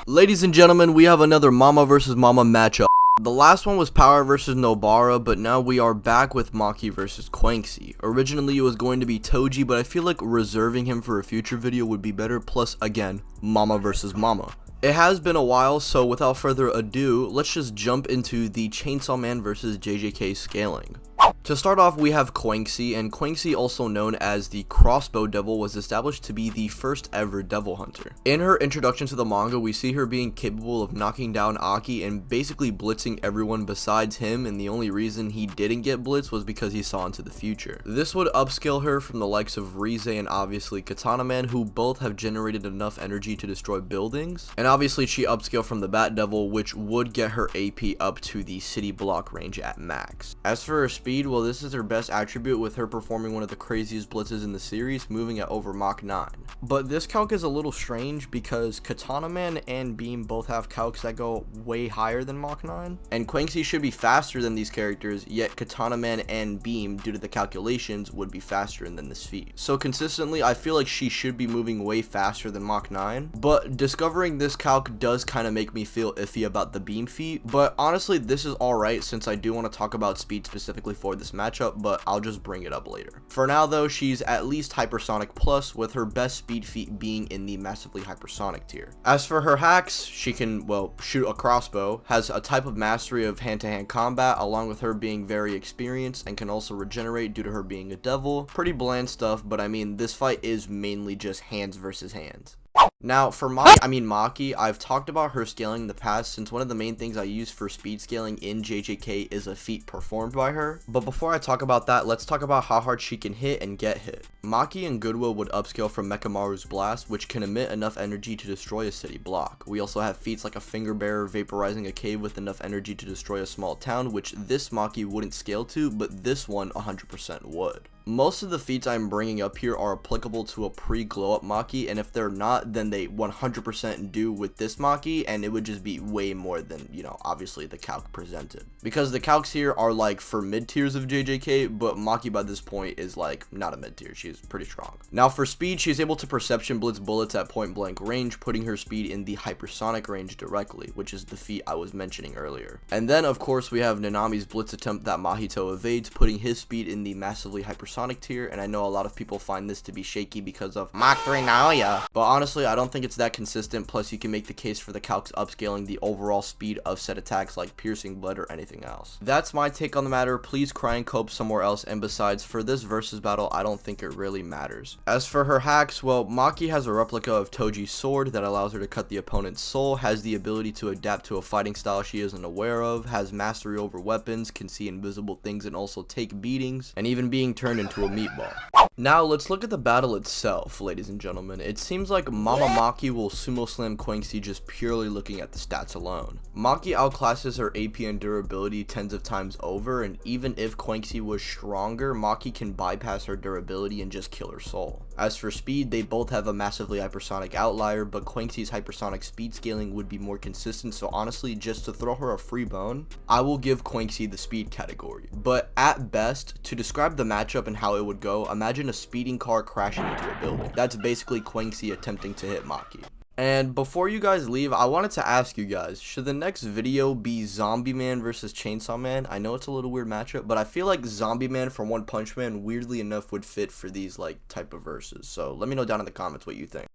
Ladies and gentlemen, we have another Mama versus Mama matchup. The last one was Power versus Nobara, but now we are back with Maki versus Quanxi. Originally it was going to be Toji, but I feel like reserving him for a future video would be better, plus again, Mama versus Mama. It has been a while, so without further ado, let's just jump into the Chainsaw Man versus JJK scaling. To start off, we have Quanxi, and Quanxi, also known as the Crossbow Devil, was established to be the first ever devil hunter. In her introduction to the manga, we see her being capable of knocking down Aki and basically blitzing everyone besides him, and the only reason he didn't get blitzed was because he saw into the future. This would upscale her from the likes of Rize and obviously Katana Man, who both have generated enough energy to destroy buildings, and obviously she upscaled from the Bat Devil, which would get her AP up to the city block range at max. As for her speed, well, this is her best attribute, with her performing one of the craziest blitzes in the series, moving at over Mach 9. But this calc is a little strange because Katana Man and Beam both have calcs that go way higher than Mach 9, and Quanxi should be faster than these characters, yet Katana Man and Beam, due to the calculations, would be faster than this feat. So consistently, I feel like she should be moving way faster than Mach 9, but discovering this calc does kind of make me feel iffy about the Beam feat. But honestly, this is alright, since I do want to talk about speed specifically for this matchup, but I'll just bring it up later. For now though, she's at least hypersonic plus, with her best speed feat being in the massively hypersonic tier. As for her hacks, she can, well, shoot a crossbow, has a type of mastery of hand-to-hand combat, along with her being very experienced, and can also regenerate due to her being a devil. Pretty bland stuff, but I mean, this fight is mainly just hands versus hands. Now, for Maki, I've talked about her scaling in the past, since one of the main things I use for speed scaling in JJK is a feat performed by her. But before I talk about that, let's talk about how hard she can hit and get hit. Maki and Goodwill would upscale from Mekamaru's Blast, which can emit enough energy to destroy a city block. We also have feats like a Finger Bearer vaporizing a cave with enough energy to destroy a small town, which this Maki wouldn't scale to, but this one 100% would. Most of the feats I'm bringing up here are applicable to a pre-glow up Maki, and if they're not, then they 100% do with this Maki, and it would just be way more than, you know, obviously the calc presented. Because the calcs here are like for mid tiers of JJK, but Maki by this point is like not a mid tier, she's pretty strong. Now for speed, she's able to perception blitz bullets at point blank range, putting her speed in the hypersonic range directly, which is the feat I was mentioning earlier. And then of course we have Nanami's blitz attempt that Mahito evades, putting his speed in the massively hypersonic tier, and I know a lot of people find this to be shaky because of Mach 3 Naoya, but honestly I don't think it's that consistent. Plus you can make the case for the calcs upscaling the overall speed of said attacks like piercing blood or anything else. That's my take on the matter. Please cry and cope somewhere else, and besides, for this versus battle I don't think it really matters. As for her hacks, well, Maki has a replica of Toji's sword that allows her to cut the opponent's soul, has the ability to adapt to a fighting style she isn't aware of, has mastery over weapons, can see invisible things and also take beatings, and even being turned into a meatball. Now let's look at the battle itself, ladies and gentlemen. It seems like Mama Maki will sumo slam Quanxi just purely looking at the stats alone. Maki outclasses her AP and durability tens of times over, and even if Quanxi was stronger, Maki can bypass her durability and just kill her soul. As for speed, they both have a massively hypersonic outlier, but Quanxi's hypersonic speed scaling would be more consistent, so honestly, just to throw her a free bone, I will give Quanxi the speed category. But at best, to describe the matchup and how it would go, imagine a speeding car crashing into a building. That's basically Quanxi attempting to hit Maki. And before you guys leave, I wanted to ask you guys, should the next video be Zombie Man versus Chainsaw Man? I know it's a little weird matchup, but I feel like Zombie Man from One Punch Man, weirdly enough, would fit for these like type of verses. So let me know down in the comments what you think.